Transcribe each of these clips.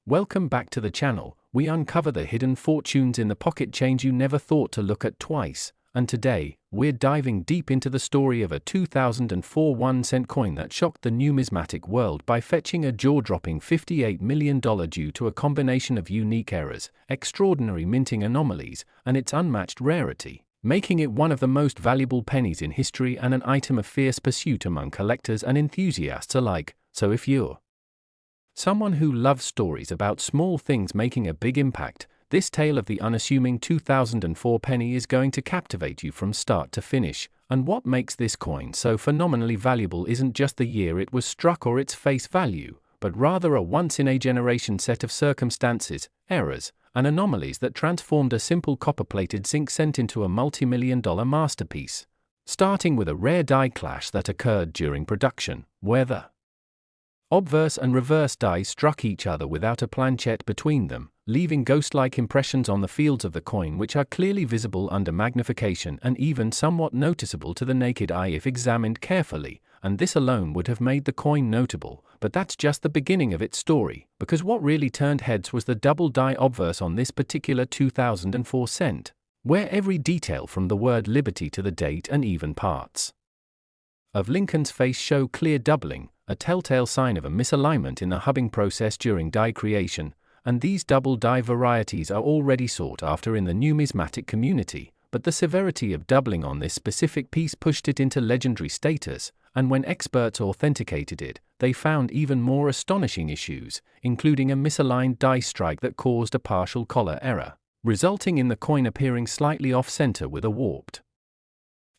Welcome back to the channel. We uncover the hidden fortunes in the pocket change you never thought to look at twice, and today, we're diving deep into the story of a 2004 1-cent coin that shocked the numismatic world by fetching a jaw-dropping $58 million due to a combination of unique errors, extraordinary minting anomalies, and its unmatched rarity, making it one of the most valuable pennies in history and an item of fierce pursuit among collectors and enthusiasts alike. So if you're someone who loves stories about small things making a big impact, this tale of the unassuming 2004 penny is going to captivate you from start to finish. And what makes this coin so phenomenally valuable isn't just the year it was struck or its face value, but rather a once-in-a-generation set of circumstances, errors, and anomalies that transformed a simple copper-plated zinc cent into a multi-million-dollar masterpiece. Starting with a rare die clash that occurred during production, where the obverse and reverse die struck each other without a planchette between them, leaving ghost-like impressions on the fields of the coin which are clearly visible under magnification and even somewhat noticeable to the naked eye if examined carefully, and this alone would have made the coin notable. But that's just the beginning of its story, because what really turned heads was the double die obverse on this particular 2004 cent, where every detail from the word liberty to the date and even parts of Lincoln's face show clear doubling, a telltale sign of a misalignment in the hubbing process during die creation, and these double die varieties are already sought after in the numismatic community, but the severity of doubling on this specific piece pushed it into legendary status, and when experts authenticated it, they found even more astonishing issues, including a misaligned die strike that caused a partial collar error, resulting in the coin appearing slightly off-center with a warped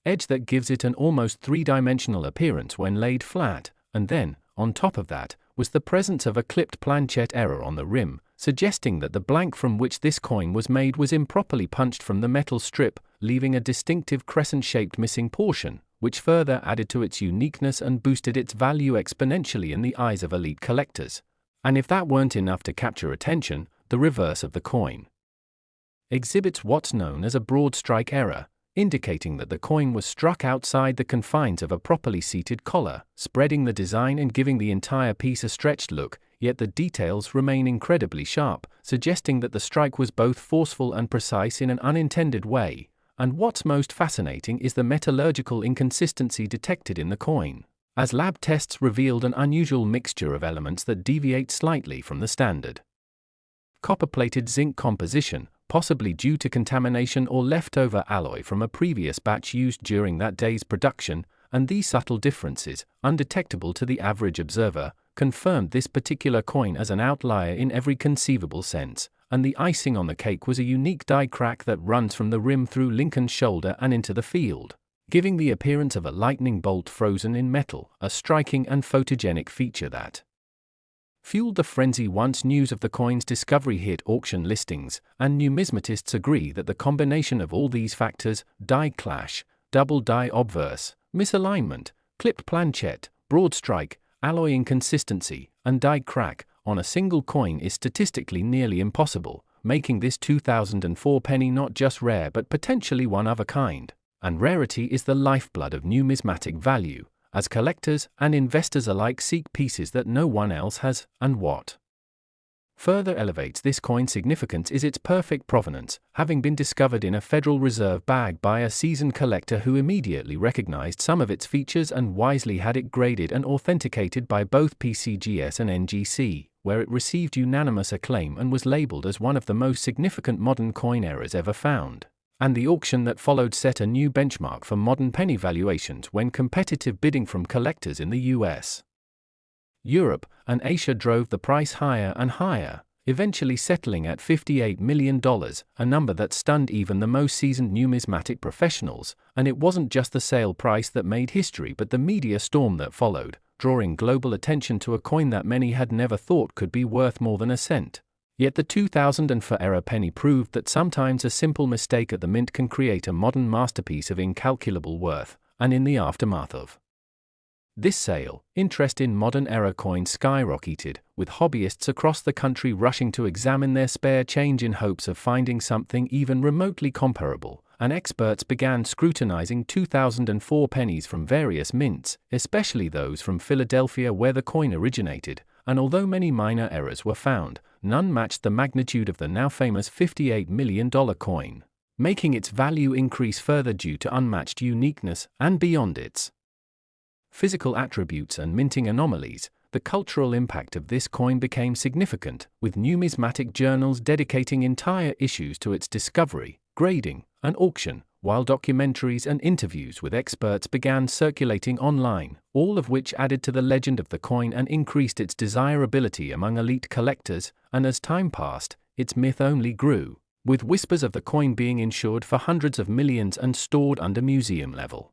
edge that gives it an almost three-dimensional appearance when laid flat, and then, on top of that, was the presence of a clipped planchette error on the rim, suggesting that the blank from which this coin was made was improperly punched from the metal strip, leaving a distinctive crescent-shaped missing portion, which further added to its uniqueness and boosted its value exponentially in the eyes of elite collectors. And if that weren't enough to capture attention, the reverse of the coin exhibits what's known as a broad strike error, indicating that the coin was struck outside the confines of a properly seated collar, spreading the design and giving the entire piece a stretched look, yet the details remain incredibly sharp, suggesting that the strike was both forceful and precise in an unintended way. And what's most fascinating is the metallurgical inconsistency detected in the coin, as lab tests revealed an unusual mixture of elements that deviate slightly from the standard copper-plated zinc composition, possibly due to contamination or leftover alloy from a previous batch used during that day's production, and these subtle differences, undetectable to the average observer, confirmed this particular coin as an outlier in every conceivable sense. And the icing on the cake was a unique die crack that runs from the rim through Lincoln's shoulder and into the field, giving the appearance of a lightning bolt frozen in metal, a striking and photogenic feature that fueled the frenzy once news of the coin's discovery hit auction listings, and numismatists agree that the combination of all these factors, die clash, double die obverse, misalignment, clipped planchette, broad strike, alloy inconsistency, and die crack, on a single coin is statistically nearly impossible, making this 2004 penny not just rare but potentially one of a kind. And rarity is the lifeblood of numismatic value, as collectors and investors alike seek pieces that no one else has. And what further elevates this coin's significance is its perfect provenance, having been discovered in a Federal Reserve bag by a seasoned collector who immediately recognized some of its features and wisely had it graded and authenticated by both PCGS and NGC, where it received unanimous acclaim and was labeled as one of the most significant modern coin errors ever found. And the auction that followed set a new benchmark for modern penny valuations when competitive bidding from collectors in the US, Europe, and Asia drove the price higher and higher, eventually settling at $58 million, a number that stunned even the most seasoned numismatic professionals. And it wasn't just the sale price that made history but the media storm that followed, drawing global attention to a coin that many had never thought could be worth more than a cent. Yet the 2004 era penny proved that sometimes a simple mistake at the mint can create a modern masterpiece of incalculable worth. And in the aftermath of this sale, interest in modern era coins skyrocketed, with hobbyists across the country rushing to examine their spare change in hopes of finding something even remotely comparable, and experts began scrutinizing 2004 pennies from various mints, especially those from Philadelphia where the coin originated, and although many minor errors were found, none matched the magnitude of the now famous $58 million coin, making its value increase further due to unmatched uniqueness and beyond its physical attributes and minting anomalies. The cultural impact of this coin became significant, with numismatic journals dedicating entire issues to its discovery, grading, and auction, while documentaries and interviews with experts began circulating online, all of which added to the legend of the coin and increased its desirability among elite collectors. And as time passed, its myth only grew, with whispers of the coin being insured for hundreds of millions and stored under museum-level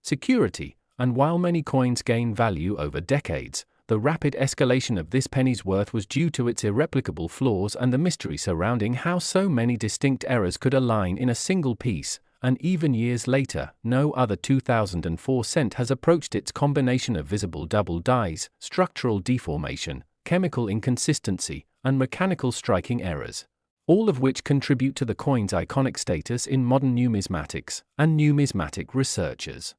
security. And while many coins gain value over decades, the rapid escalation of this penny's worth was due to its irreplicable flaws and the mystery surrounding how so many distinct errors could align in a single piece. And even years later, no other 2004 cent has approached its combination of visible double dies, structural deformation, chemical inconsistency, and mechanical striking errors, all of which contribute to the coin's iconic status in modern numismatics and numismatic researchers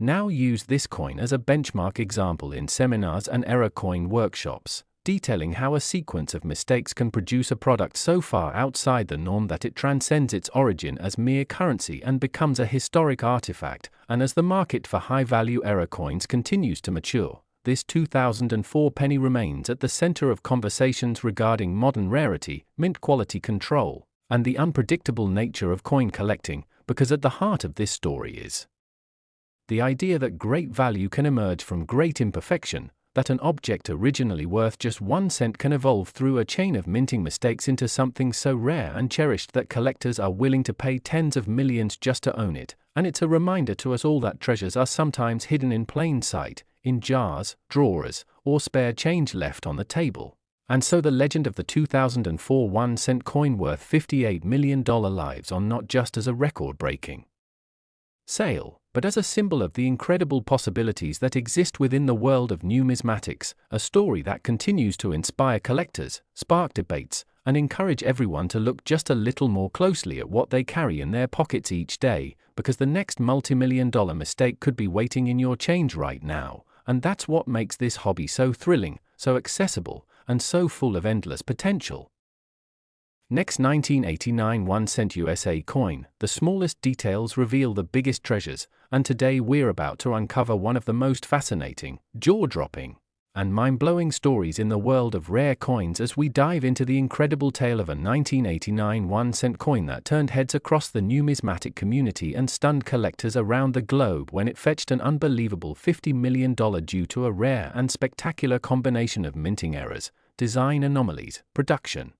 now use this coin as a benchmark example in seminars and error coin workshops, detailing how a sequence of mistakes can produce a product so far outside the norm that it transcends its origin as mere currency and becomes a historic artifact. And as the market for high-value error coins continues to mature, this 2004 penny remains at the center of conversations regarding modern rarity, mint quality control, and the unpredictable nature of coin collecting, because at the heart of this story is the idea that great value can emerge from great imperfection, that an object originally worth just 1 cent can evolve through a chain of minting mistakes into something so rare and cherished that collectors are willing to pay tens of millions just to own it. And it's a reminder to us all that treasures are sometimes hidden in plain sight, in jars, drawers, or spare change left on the table. And so the legend of the 2004 1-cent coin worth $58 million lives on not just as a record-breaking sale, but as a symbol of the incredible possibilities that exist within the world of numismatics, a story that continues to inspire collectors, spark debates, and encourage everyone to look just a little more closely at what they carry in their pockets each day, because the next multi-million-dollar mistake could be waiting in your change right now. And that's what makes this hobby so thrilling, so accessible, and so full of endless potential. Next, 1989 1-cent USA coin. The smallest details reveal the biggest treasures, and today we're about to uncover one of the most fascinating, jaw-dropping, and mind-blowing stories in the world of rare coins as we dive into the incredible tale of a 1989 1-cent coin that turned heads across the numismatic community and stunned collectors around the globe when it fetched an unbelievable $50 million due to a rare and spectacular combination of minting errors, design anomalies, production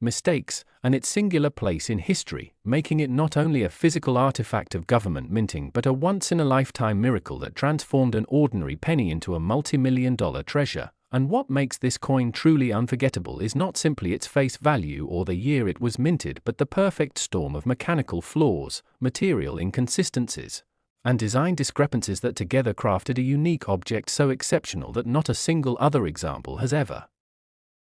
mistakes, and its singular place in history, making it not only a physical artifact of government minting but a once-in-a-lifetime miracle that transformed an ordinary penny into a multi-million-dollar treasure. And what makes this coin truly unforgettable is not simply its face value or the year it was minted, but the perfect storm of mechanical flaws, material inconsistencies, and design discrepancies that together crafted a unique object so exceptional that not a single other example has ever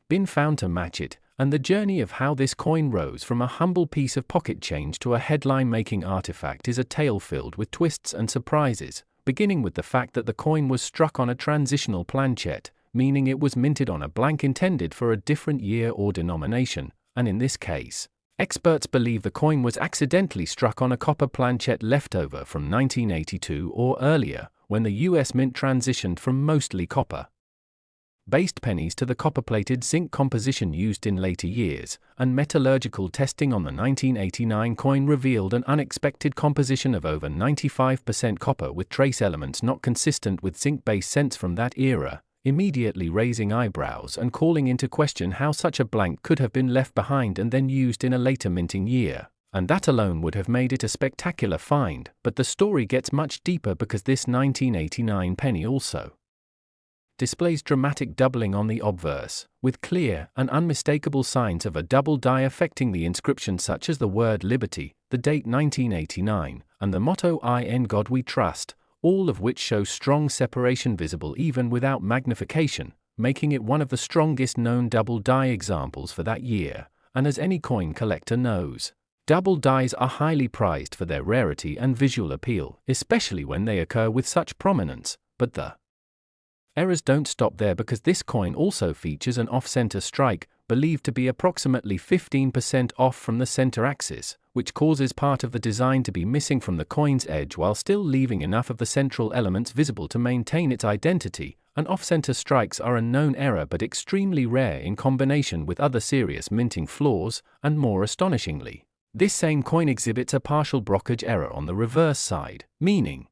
been found to match it. And the journey of how this coin rose from a humble piece of pocket change to a headline-making artifact is a tale filled with twists and surprises, beginning with the fact that the coin was struck on a transitional planchet, meaning it was minted on a blank intended for a different year or denomination, and in this case, experts believe the coin was accidentally struck on a copper planchet leftover from 1982 or earlier, when the US Mint transitioned from mostly copper-based pennies to the copper-plated zinc composition used in later years, and metallurgical testing on the 1989 coin revealed an unexpected composition of over 95% copper with trace elements not consistent with zinc-based cents from that era, immediately raising eyebrows and calling into question how such a blank could have been left behind and then used in a later minting year. And that alone would have made it a spectacular find, but the story gets much deeper because this 1989 penny also displays dramatic doubling on the obverse, with clear and unmistakable signs of a double die affecting the inscription such as the word liberty, the date 1989, and the motto "In God We Trust," all of which show strong separation visible even without magnification, making it one of the strongest known double die examples for that year. And as any coin collector knows, double dies are highly prized for their rarity and visual appeal, especially when they occur with such prominence, but the Errors don't stop there, because this coin also features an off-center strike, believed to be approximately 15% off from the center axis, which causes part of the design to be missing from the coin's edge while still leaving enough of the central elements visible to maintain its identity. And off-center strikes are a known error but extremely rare in combination with other serious minting flaws, and more astonishingly, this same coin exhibits a partial blockage error on the reverse side, meaning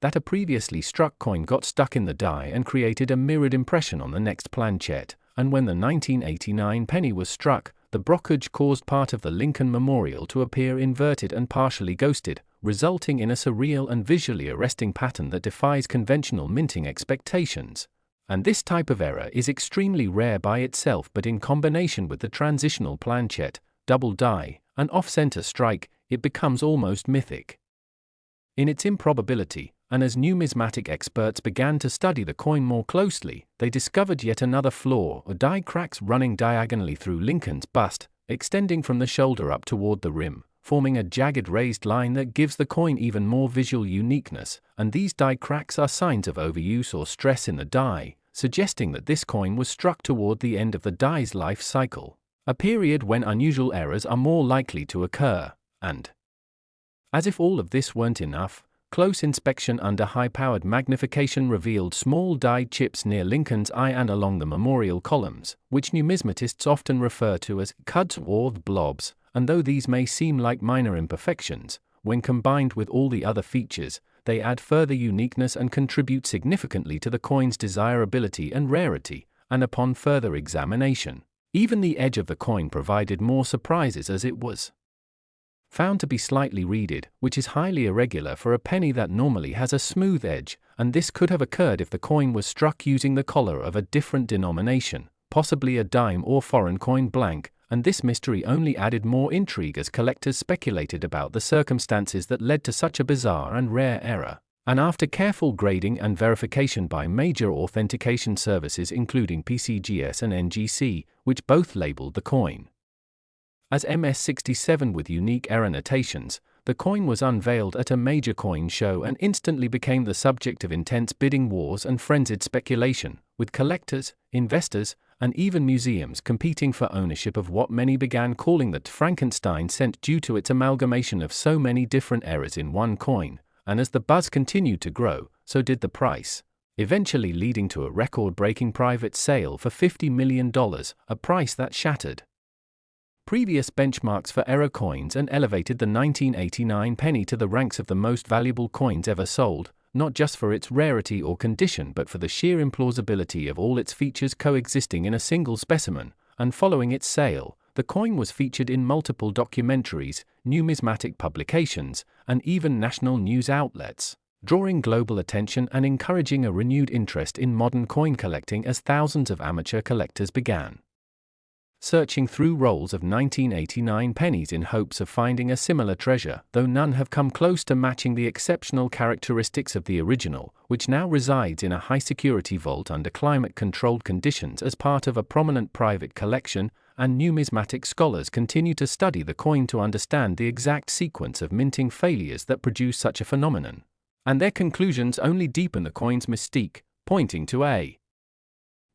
that a previously struck coin got stuck in the die and created a mirrored impression on the next planchette, and when the 1989 penny was struck, the blockage caused part of the Lincoln Memorial to appear inverted and partially ghosted, resulting in a surreal and visually arresting pattern that defies conventional minting expectations. And this type of error is extremely rare by itself, but in combination with the transitional planchette, double die, and off-center strike, it becomes almost mythic in its improbability. And as numismatic experts began to study the coin more closely, they discovered yet another flaw: die cracks running diagonally through Lincoln's bust, extending from the shoulder up toward the rim, forming a jagged raised line that gives the coin even more visual uniqueness. And these die cracks are signs of overuse or stress in the die, suggesting that this coin was struck toward the end of the die's life cycle, a period when unusual errors are more likely to occur. And as if all of this weren't enough, close inspection under high-powered magnification revealed small die chips near Lincoln's eye and along the memorial columns, which numismatists often refer to as cuds or blobs. And though these may seem like minor imperfections, when combined with all the other features, they add further uniqueness and contribute significantly to the coin's desirability and rarity. And upon further examination, even the edge of the coin provided more surprises, as it was found to be slightly reeded, which is highly irregular for a penny that normally has a smooth edge, and this could have occurred if the coin was struck using the collar of a different denomination, possibly a dime or foreign coin blank. And this mystery only added more intrigue as collectors speculated about the circumstances that led to such a bizarre and rare error. And after careful grading and verification by major authentication services including PCGS and NGC, which both labeled the coin as MS67 with unique error notations, the coin was unveiled at a major coin show and instantly became the subject of intense bidding wars and frenzied speculation, with collectors, investors, and even museums competing for ownership of what many began calling the Frankenstein cent due to its amalgamation of so many different errors in one coin. And as the buzz continued to grow, so did the price, eventually leading to a record-breaking private sale for $50 million, a price that shattered previous benchmarks for error coins and elevated the 1989 penny to the ranks of the most valuable coins ever sold, not just for its rarity or condition but for the sheer implausibility of all its features coexisting in a single specimen. And following its sale, the coin was featured in multiple documentaries, numismatic publications, and even national news outlets, drawing global attention and encouraging a renewed interest in modern coin collecting as thousands of amateur collectors began searching through rolls of 1989 pennies in hopes of finding a similar treasure, though none have come close to matching the exceptional characteristics of the original, which now resides in a high-security vault under climate-controlled conditions as part of a prominent private collection. And numismatic scholars continue to study the coin to understand the exact sequence of minting failures that produce such a phenomenon. And their conclusions only deepen the coin's mystique, pointing to a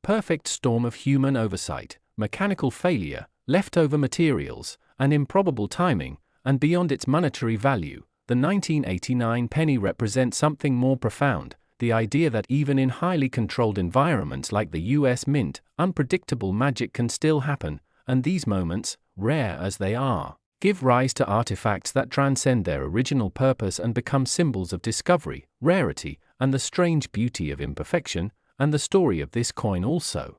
perfect storm of human oversight, mechanical failure, leftover materials, and improbable timing. And beyond its monetary value, the 1989 penny represents something more profound: the idea that even in highly controlled environments like the US Mint, unpredictable magic can still happen, and these moments, rare as they are, give rise to artifacts that transcend their original purpose and become symbols of discovery, rarity, and the strange beauty of imperfection. And the story of this coin also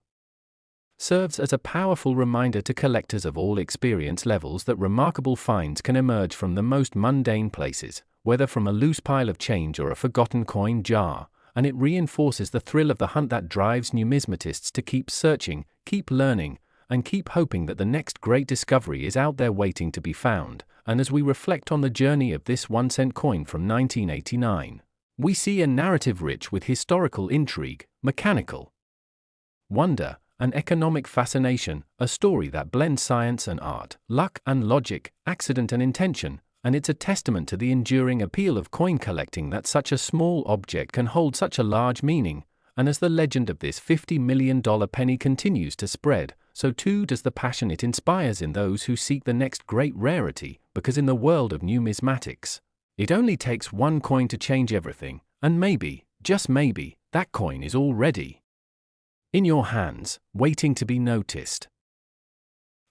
serves as a powerful reminder to collectors of all experience levels that remarkable finds can emerge from the most mundane places, whether from a loose pile of change or a forgotten coin jar. And it reinforces the thrill of the hunt that drives numismatists to keep searching, keep learning, and keep hoping that the next great discovery is out there waiting to be found. And as we reflect on the journey of this 1-cent coin from 1989, we see a narrative rich with historical intrigue, mechanical wonder, and economic fascination, a story that blends science and art, luck and logic, accident and intention. And it's a testament to the enduring appeal of coin collecting that such a small object can hold such a large meaning. And as the legend of this $50 million penny continues to spread, so too does the passion it inspires in those who seek the next great rarity, because in the world of numismatics, it only takes one coin to change everything, and maybe, just maybe, that coin is already in your hands, waiting to be noticed.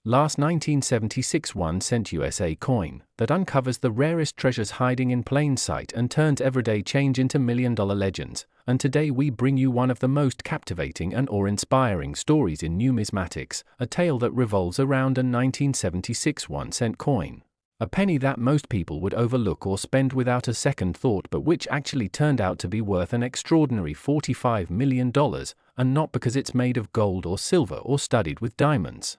Last 1976 1-cent USA coin that uncovers the rarest treasures hiding in plain sight and turns everyday change into million-dollar legends. And today we bring you one of the most captivating and awe-inspiring stories in numismatics, a tale that revolves around a 1976 1-cent coin. A penny that most people would overlook or spend without a second thought, but which actually turned out to be worth an extraordinary $45 million, and not because it's made of gold or silver or studded with diamonds,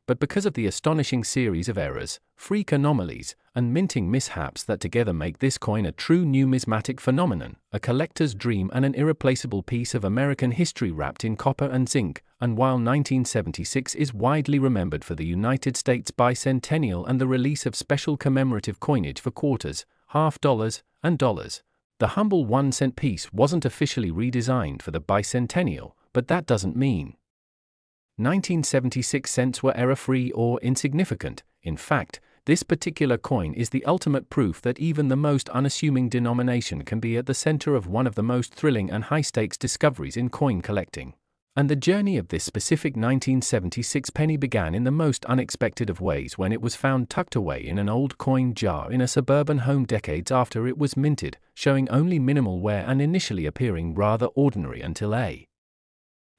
but because of the astonishing series of errors, freak anomalies, and minting mishaps that together make this coin a true numismatic phenomenon, a collector's dream and an irreplaceable piece of American history wrapped in copper and zinc. And while 1976 is widely remembered for the United States bicentennial and the release of special commemorative coinage for quarters, half dollars, and dollars, the humble 1-cent piece wasn't officially redesigned for the bicentennial, but that doesn't mean 1976 cents were error-free or insignificant. In fact, this particular coin is the ultimate proof that even the most unassuming denomination can be at the center of one of the most thrilling and high-stakes discoveries in coin collecting. And the journey of this specific 1976 penny began in the most unexpected of ways when it was found tucked away in an old coin jar in a suburban home decades after it was minted, showing only minimal wear and initially appearing rather ordinary until a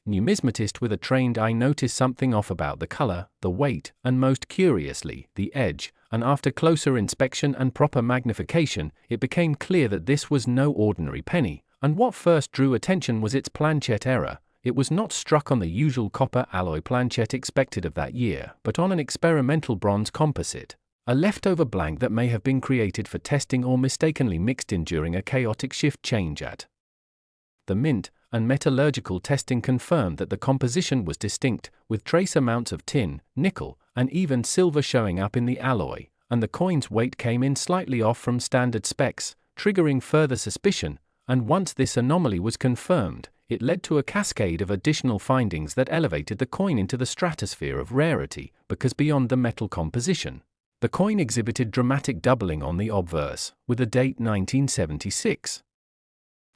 numismatist with a trained eye noticed something off about the color, the weight, and most curiously, the edge, and after closer inspection and proper magnification, it became clear that this was no ordinary penny. And what first drew attention was its planchet error. It was not struck on the usual copper alloy planchet expected of that year, but on an experimental bronze composite, a leftover blank that may have been created for testing or mistakenly mixed in during a chaotic shift change at the mint, and metallurgical testing confirmed that the composition was distinct, with trace amounts of tin, nickel, and even silver showing up in the alloy, and the coin's weight came in slightly off from standard specs, triggering further suspicion. And once this anomaly was confirmed, it led to a cascade of additional findings that elevated the coin into the stratosphere of rarity, because beyond the metal composition, the coin exhibited dramatic doubling on the obverse, with the date 1976.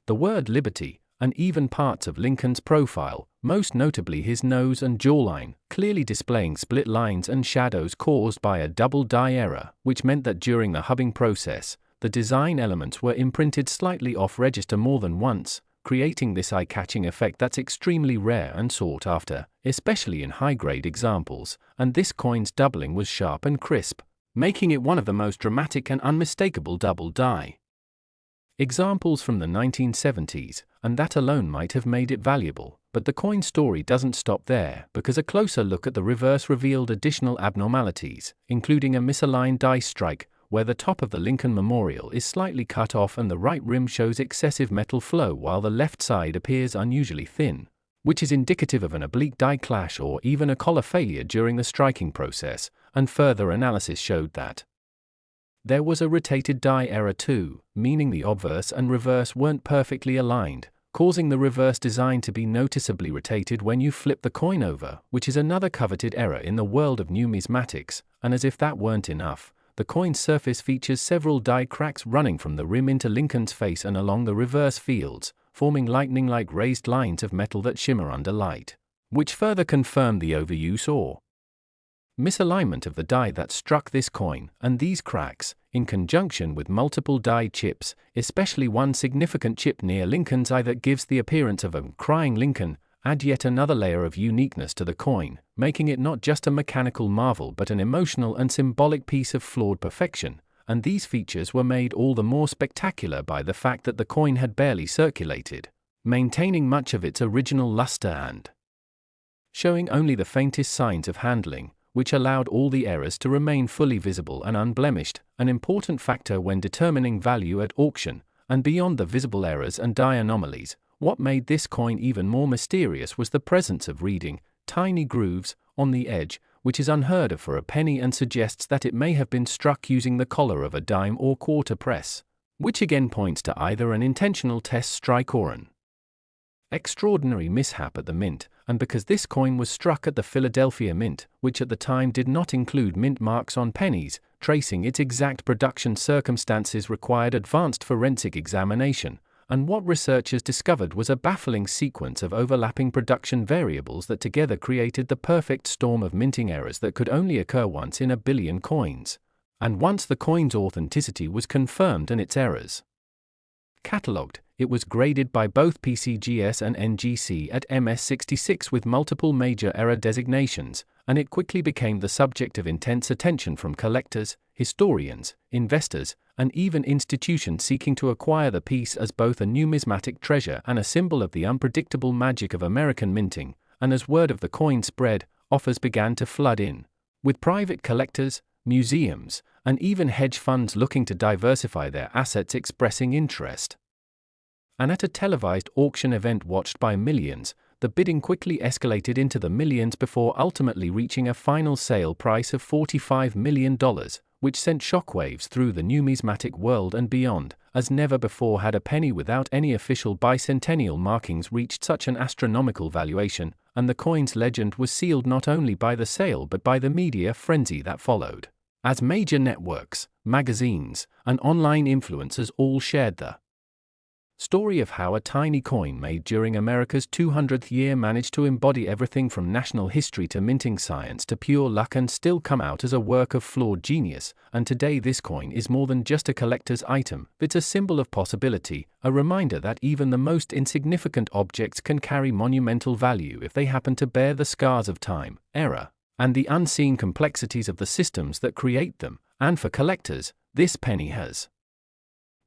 The word liberty, and even parts of Lincoln's profile, most notably his nose and jawline, clearly displaying split lines and shadows caused by a double die error, which meant that during the hubbing process, the design elements were imprinted slightly off register more than once, creating this eye-catching effect that's extremely rare and sought after, especially in high-grade examples. And this coin's doubling was sharp and crisp, making it one of the most dramatic and unmistakable double die examples from the 1970s, and that alone might have made it valuable. But the coin story doesn't stop there, because a closer look at the reverse revealed additional abnormalities, including a misaligned die strike, where the top of the Lincoln Memorial is slightly cut off and the right rim shows excessive metal flow while the left side appears unusually thin, which is indicative of an oblique die clash or even a collar failure during the striking process. And further analysis showed that there was a rotated die error too, meaning the obverse and reverse weren't perfectly aligned, causing the reverse design to be noticeably rotated when you flip the coin over, which is another coveted error in the world of numismatics. And as if that weren't enough, the coin's surface features several die cracks running from the rim into Lincoln's face and along the reverse fields, forming lightning-like raised lines of metal that shimmer under light, which further confirm the overuse or misalignment of the die that struck this coin. And these cracks, in conjunction with multiple die chips, especially one significant chip near Lincoln's eye that gives the appearance of a crying Lincoln, add yet another layer of uniqueness to the coin, making it not just a mechanical marvel but an emotional and symbolic piece of flawed perfection. And these features were made all the more spectacular by the fact that the coin had barely circulated, maintaining much of its original luster and showing only the faintest signs of handling, which allowed all the errors to remain fully visible and unblemished, an important factor when determining value at auction. And beyond the visible errors and die anomalies, what made this coin even more mysterious was the presence of reading, tiny grooves, on the edge, which is unheard of for a penny and suggests that it may have been struck using the collar of a dime or quarter press, which again points to either an intentional test strike or an Extraordinary mishap at the mint, and because this coin was struck at the Philadelphia Mint, which at the time did not include mint marks on pennies, tracing its exact production circumstances required advanced forensic examination, and what researchers discovered was a baffling sequence of overlapping production variables that together created the perfect storm of minting errors that could only occur once in a billion coins. And once the coin's authenticity was confirmed and its errors catalogued, it was graded by both PCGS and NGC at MS66 with multiple major error designations, and it quickly became the subject of intense attention from collectors, historians, investors, and even institutions seeking to acquire the piece as both a numismatic treasure and a symbol of the unpredictable magic of American minting. And as word of the coin spread, offers began to flood in, with private collectors, museums, and even hedge funds looking to diversify their assets expressing interest. And at a televised auction event watched by millions, the bidding quickly escalated into the millions before ultimately reaching a final sale price of $45 million, which sent shockwaves through the numismatic world and beyond, as never before had a penny without any official bicentennial markings reached such an astronomical valuation, and the coin's legend was sealed not only by the sale but by the media frenzy that followed, as major networks, magazines, and online influencers all shared the story of how a tiny coin made during America's 200th year managed to embody everything from national history to minting science to pure luck and still come out as a work of flawed genius. And today this coin is more than just a collector's item, it's a symbol of possibility, a reminder that even the most insignificant objects can carry monumental value if they happen to bear the scars of time, error, and the unseen complexities of the systems that create them. And for collectors, this penny has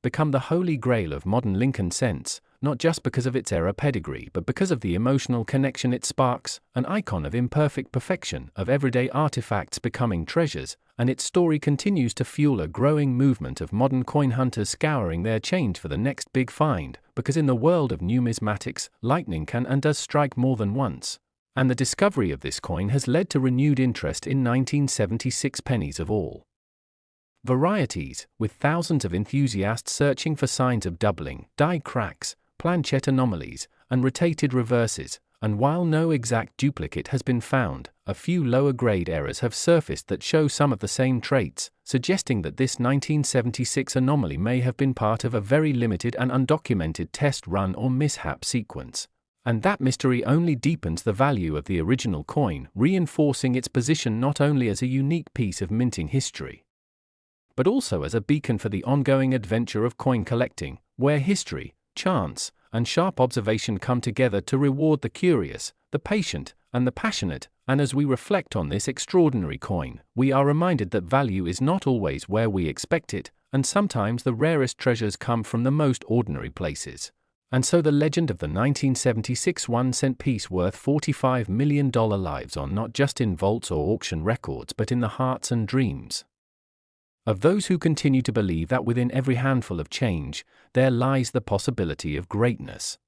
become the holy grail of modern Lincoln cents, not just because of its error pedigree but because of the emotional connection it sparks, an icon of imperfect perfection, of everyday artifacts becoming treasures, and its story continues to fuel a growing movement of modern coin hunters scouring their change for the next big find, because in the world of numismatics, lightning can and does strike more than once. And the discovery of this coin has led to renewed interest in 1976 pennies of all varieties, with thousands of enthusiasts searching for signs of doubling, die cracks, planchet anomalies, and rotated reverses, and while no exact duplicate has been found, a few lower-grade errors have surfaced that show some of the same traits, suggesting that this 1976 anomaly may have been part of a very limited and undocumented test run or mishap sequence. And that mystery only deepens the value of the original coin, reinforcing its position not only as a unique piece of minting history, but also as a beacon for the ongoing adventure of coin collecting, where history, chance, and sharp observation come together to reward the curious, the patient, and the passionate. And as we reflect on this extraordinary coin, we are reminded that value is not always where we expect it, and sometimes the rarest treasures come from the most ordinary places. And so the legend of the 1976 1-cent piece worth $45 million lives on not just in vaults or auction records but in the hearts and dreams of those who continue to believe that within every handful of change, there lies the possibility of greatness.